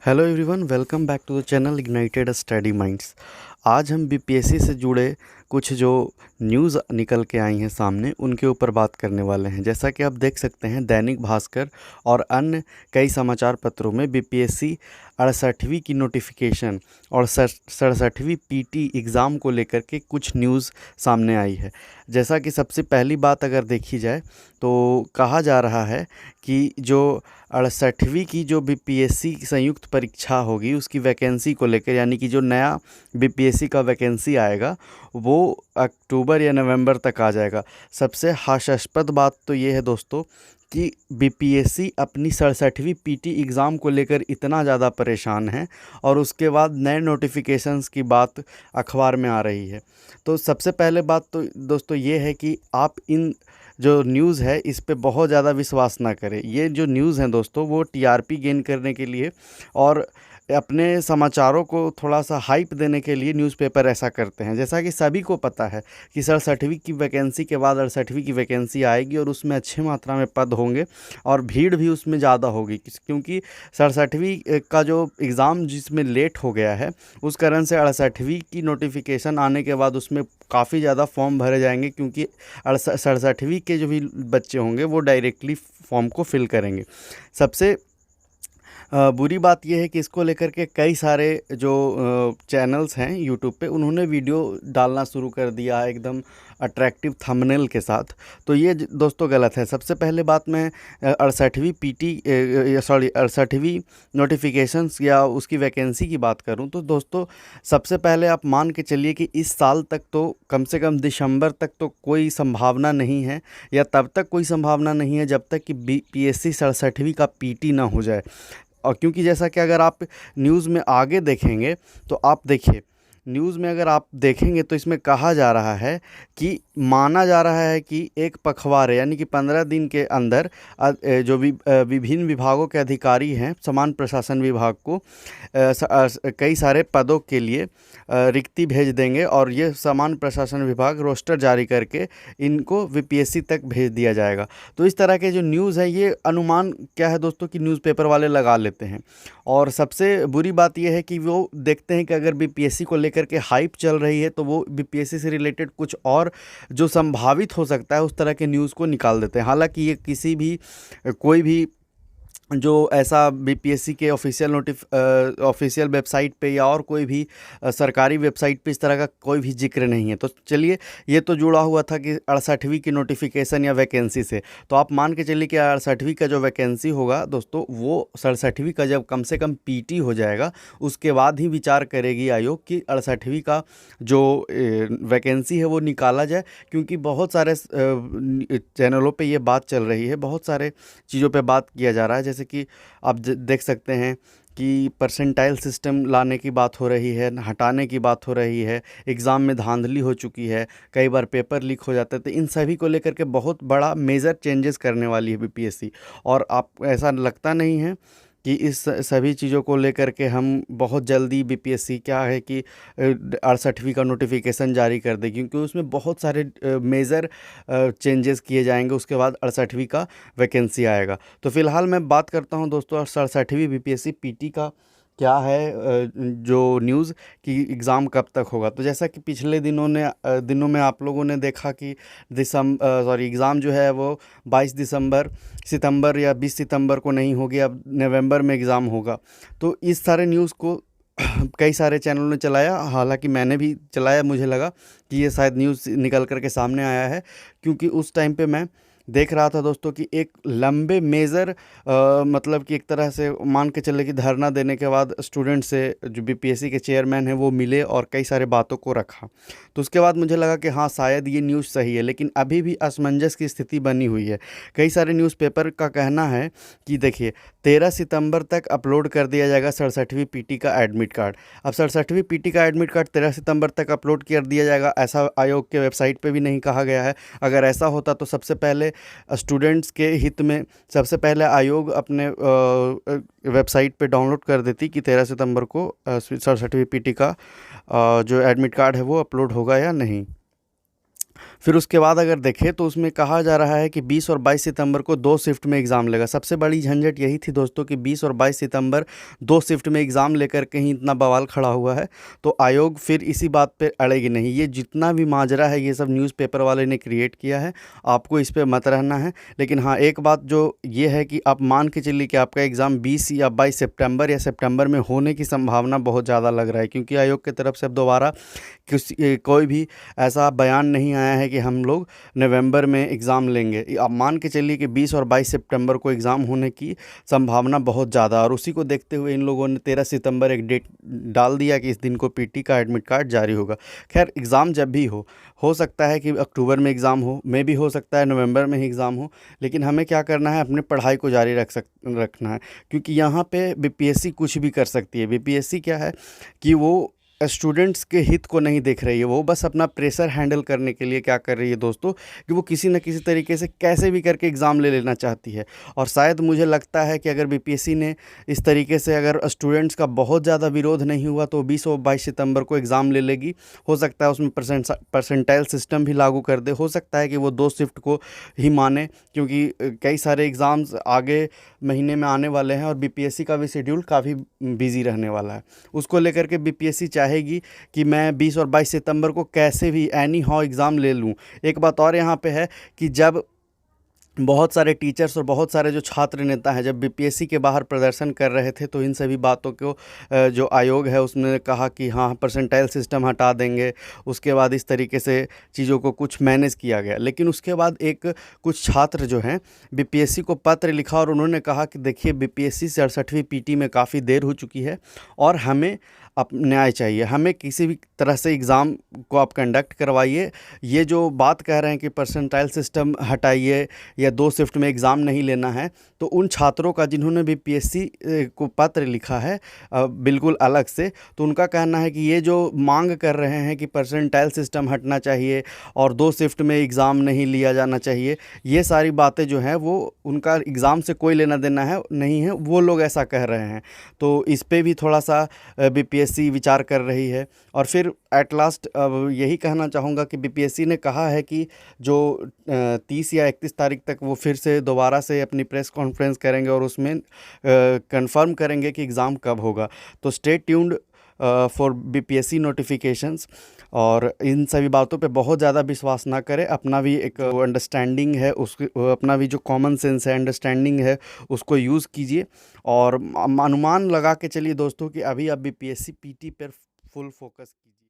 Hello everyone, welcome back to the channel ignited study minds. आज हम BPSC से जुड़े कुछ जो न्यूज़ निकल के आई हैं सामने उनके ऊपर बात करने वाले हैं। जैसा कि आप देख सकते हैं, दैनिक भास्कर और अन्य कई समाचार पत्रों में बीपीएससी 68वीं की नोटिफिकेशन और 67वीं पीटी एग्ज़ाम को लेकर के कुछ न्यूज़ सामने आई है। जैसा कि सबसे पहली बात अगर देखी जाए तो कहा जा रहा है कि जो 68वीं की जो बीपीएससी संयुक्त परीक्षा होगी उसकी वैकेंसी को लेकर, यानी कि जो नया बीपीएससी का वैकेंसी आएगा वो अक्टूबर या नवंबर तक आ जाएगा। सबसे हास्यास्पद बात तो ये है दोस्तों कि बीपीएससी अपनी 67वीं पीटी एग्ज़ाम को लेकर इतना ज़्यादा परेशान है और उसके बाद नए नोटिफिकेशंस की बात अखबार में आ रही है। तो सबसे पहले बात तो दोस्तों ये है कि आप इन जो न्यूज़ है इस पे बहुत ज़्यादा विश्वास ना करें। ये जो न्यूज़ हैं दोस्तों वो टीआरपी गेन करने के लिए और अपने समाचारों को थोड़ा सा हाइप देने के लिए न्यूज़पेपर ऐसा करते हैं। जैसा कि सभी को पता है कि 67वीं की वैकेंसी के बाद 68वीं की वैकेंसी आएगी और उसमें अच्छी मात्रा में पद होंगे और भीड़ भी उसमें ज़्यादा होगी, क्योंकि 67वीं का जो एग्ज़ाम जिसमें लेट हो गया है उस कारण से 68वीं की नोटिफिकेशन आने के बाद उसमें काफ़ी ज़्यादा फॉर्म भरे जाएंगे, क्योंकि 67वीं के जो भी बच्चे होंगे वो डायरेक्टली फॉर्म को फिल करेंगे। सबसे बुरी बात यह है कि इसको लेकर के कई सारे जो चैनल्स हैं यूट्यूब पे उन्होंने वीडियो डालना शुरू कर दिया है एकदम अट्रैक्टिव थंबनेल के साथ। तो ये दोस्तों गलत है। सबसे पहले बात मैं 68वीं पीटी 68वीं नोटिफिकेशंस या उसकी वैकेंसी की बात करूं तो दोस्तों सबसे पहले आप मान के चलिए कि इस साल तक तो कम से कम दिसंबर तक तो कोई संभावना नहीं है, या तब तक कोई संभावना नहीं है जब तक कि बीपीएससी 67वीं का पीटी ना हो जाए। और क्योंकि जैसा कि अगर आप न्यूज़ में आगे देखेंगे तो आप देखिए, न्यूज़ में अगर आप देखेंगे तो इसमें कहा जा रहा है कि माना जा रहा है कि एक पखवाड़े यानी कि 15 दिन के अंदर जो भी विभिन्न विभागों के अधिकारी हैं समान प्रशासन विभाग को कई सारे पदों के लिए रिक्ति भेज देंगे और ये समान प्रशासन विभाग रोस्टर जारी करके इनको बीपीएससी तक भेज दिया जाएगा। तो इस तरह के जो न्यूज़ है ये अनुमान क्या है दोस्तों कि न्यूज़पेपर वाले लगा लेते हैं। और सबसे बुरी बात यह है कि वो देखते हैं कि अगर बीपीएससी को लेकर के हाइप चल रही है तो वो बीपीएससी से रिलेटेड कुछ और जो संभावित हो सकता है उस तरह के न्यूज़ को निकाल देते हैं। हालांकि ये किसी भी कोई भी जो ऐसा बीपीएससी के ऑफिशियल वेबसाइट पे या और कोई भी सरकारी वेबसाइट पे इस तरह का कोई भी जिक्र नहीं है। तो चलिए, ये तो जुड़ा हुआ था कि 68वीं की नोटिफिकेशन या वैकेंसी से। तो आप मान के चलिए कि 68वीं का जो वैकेंसी होगा दोस्तों वो 67वीं का जब कम से कम पीटी हो जाएगा उसके बाद ही विचार करेगी आयोग कि 68वीं का जो वैकेंसी है वो निकाला जाए। क्योंकि बहुत सारे चैनलों पे ये बात चल रही है, बहुत सारे चीज़ों पे बात किया जा रहा है। जैसे कि आप देख सकते हैं कि परसेंटाइल सिस्टम लाने की बात हो रही है, हटाने की बात हो रही है, एग्ज़ाम में धांधली हो चुकी है, कई बार पेपर लीक हो जाता है। तो इन सभी को लेकर के बहुत बड़ा मेजर चेंजेस करने वाली है बीपीएससी। और आप ऐसा लगता नहीं है कि इस सभी चीज़ों को लेकर के हम बहुत जल्दी बीपीएससी क्या है कि 68वीं का नोटिफिकेशन जारी कर दे, क्योंकि उसमें बहुत सारे मेजर चेंजेस किए जाएंगे। उसके बाद 68वीं का वैकेंसी आएगा। तो फिलहाल मैं बात करता हूं दोस्तों 67वीं बीपीएससी पीटी का क्या है जो न्यूज़ कि एग्ज़ाम कब तक होगा। तो जैसा कि पिछले दिनों में आप लोगों ने देखा कि एग्ज़ाम जो है वो 22 सितंबर या 20 सितंबर को नहीं होगी, अब नवंबर में एग्ज़ाम होगा। तो इस सारे न्यूज़ को कई सारे चैनलों ने चलाया, हालांकि मैंने भी चलाया। मुझे लगा कि ये शायद न्यूज़ निकल कर के सामने आया है, क्योंकि उस टाइम पे मैं देख रहा था दोस्तों कि एक लंबे मेजर मतलब कि एक तरह से मान के चले कि धरना देने के बाद स्टूडेंट से जो बीपीएससी के चेयरमैन हैं वो मिले और कई सारे बातों को रखा। तो उसके बाद मुझे लगा कि हाँ शायद ये न्यूज़ सही है, लेकिन अभी भी असमंजस की स्थिति बनी हुई है। कई सारे न्यूज़पेपर का कहना है कि देखिए 13 सितंबर तक अपलोड कर दिया जाएगा 67वीं पीटी का एडमिट कार्ड। अब 67वीं पीटी का एडमिट कार्ड 13 सितंबर तक अपलोड कर दिया जाएगा, ऐसा आयोग के वेबसाइट पे भी नहीं कहा गया है। अगर ऐसा होता तो सबसे पहले स्टूडेंट्स के हित में सबसे पहले आयोग अपने वेबसाइट पे डाउनलोड कर देती कि 13 सितंबर को 67वीं पीटी का जो एडमिट कार्ड है वो अपलोड होगा या नहीं। फिर उसके बाद अगर देखें तो उसमें कहा जा रहा है कि 20 और 22 सितंबर को 2 शिफ्ट में एग्ज़ाम लेगा। सबसे बड़ी झंझट यही थी दोस्तों कि 20 और 22 सितंबर 2 शिफ्ट में एग्ज़ाम लेकर के ही इतना बवाल खड़ा हुआ है। तो आयोग फिर इसी बात पे अड़ेगी नहीं। ये जितना भी माजरा है ये सब न्यूज़पेपर वाले ने क्रिएट किया है, आपको इस पे मत रहना है। लेकिन हाँ, एक बात जो ये है कि आप मान के चलिए कि आपका एग्ज़ाम 20 या 22 सितंबर या सितंबर में होने की संभावना बहुत ज़्यादा लग रहा है, क्योंकि आयोग की तरफ से अब दोबारा कोई भी ऐसा बयान नहीं आया है कि हम लोग नवंबर में एग्ज़ाम लेंगे। आप मान के चलिए कि 20 और 22 सितंबर को एग्ज़ाम होने की संभावना बहुत ज़्यादा, और उसी को देखते हुए इन लोगों ने 13 सितंबर एक डेट डाल दिया कि इस दिन को पीटी का एडमिट कार्ड जारी होगा। खैर, एग्ज़ाम जब भी हो सकता है कि अक्टूबर में एग्ज़ाम हो, मे भी हो सकता है नवंबर में ही एग्ज़ाम हो, लेकिन हमें क्या करना है, अपनी पढ़ाई को जारी रखना है। क्योंकि यहाँ पे बीपीएससी कुछ भी कर सकती है। बीपीएससी क्या है कि वो स्टूडेंट्स के हित को नहीं देख रही है, वो बस अपना प्रेशर हैंडल करने के लिए क्या कर रही है दोस्तों कि वो किसी न किसी तरीके से कैसे भी करके एग्ज़ाम ले लेना चाहती है। और शायद मुझे लगता है कि अगर बीपीएससी ने इस तरीके से अगर स्टूडेंट्स का बहुत ज़्यादा विरोध नहीं हुआ तो 20 और 22 सितंबर को एग्ज़ाम ले लेगी। हो सकता है उसमें परसेंटाइल सिस्टम भी लागू कर दे, हो सकता है कि वो 2 शिफ्ट को ही माने, क्योंकि कई सारे एग्ज़ाम्स आगे महीने में आने वाले हैं और बीपीएससी का भी शेड्यूल काफ़ी बिजी रहने वाला है। उसको लेकर के बीपीएससी चाहेगी कि मैं 20 और 22 सितंबर को कैसे भी एनी हाउ एग्ज़ाम ले लूँ। एक बात और यहाँ पे है कि जब बहुत सारे टीचर्स और बहुत सारे जो छात्र नेता हैं जब बीपीएससी के बाहर प्रदर्शन कर रहे थे, तो इन सभी बातों को जो आयोग है उसने कहा कि हाँ, परसेंटाइल सिस्टम हटा देंगे। उसके बाद इस तरीके से चीज़ों को कुछ मैनेज किया गया। लेकिन उसके बाद कुछ छात्र जो हैं बीपीएससी को पत्र लिखा और उन्होंने कहा कि देखिए, बीपीएससी 67वीं पीटी में काफ़ी देर हो चुकी है और हमें अब न्याय चाहिए। हमें किसी भी तरह से एग्ज़ाम को आप कंडक्ट करवाइए। ये जो बात कह रहे हैं कि परसेंटाइल सिस्टम हटाइए या 2 शिफ्ट में एग्ज़ाम नहीं लेना है, तो उन छात्रों का जिन्होंने बीपीएससी को पत्र लिखा है बिल्कुल अलग से, तो उनका कहना है कि ये जो मांग कर रहे हैं कि परसेंटाइल सिस्टम हटना चाहिए और 2 शिफ्ट में एग्ज़ाम नहीं लिया जाना चाहिए, ये सारी बातें जो हैं वो उनका एग्ज़ाम से कोई लेना देना है नहीं है, वो लोग ऐसा कह रहे हैं। तो इस पे भी थोड़ा सा बीपीएससी विचार कर रही है। और फिर एट लास्ट अब यही कहना चाहूँगा कि बीपीएससी ने कहा है कि जो 30 या 31 तारीख तक वो फिर से दोबारा से अपनी प्रेस कॉन्फ्रेंस करेंगे और उसमें कंफर्म करेंगे कि एग्ज़ाम कब होगा। तो stay tuned for BPSC notifications. और इन सभी बातों पे बहुत ज़्यादा विश्वास ना करें। अपना भी एक अंडरस्टैंडिंग है, उसकी अपना भी जो कॉमन सेंस है, अंडरस्टैंडिंग है, उसको यूज़ कीजिए और अनुमान लगा के चलिए दोस्तों कि अभी आप बीपीएससी पीटी पर फुल फोकस कीजिए।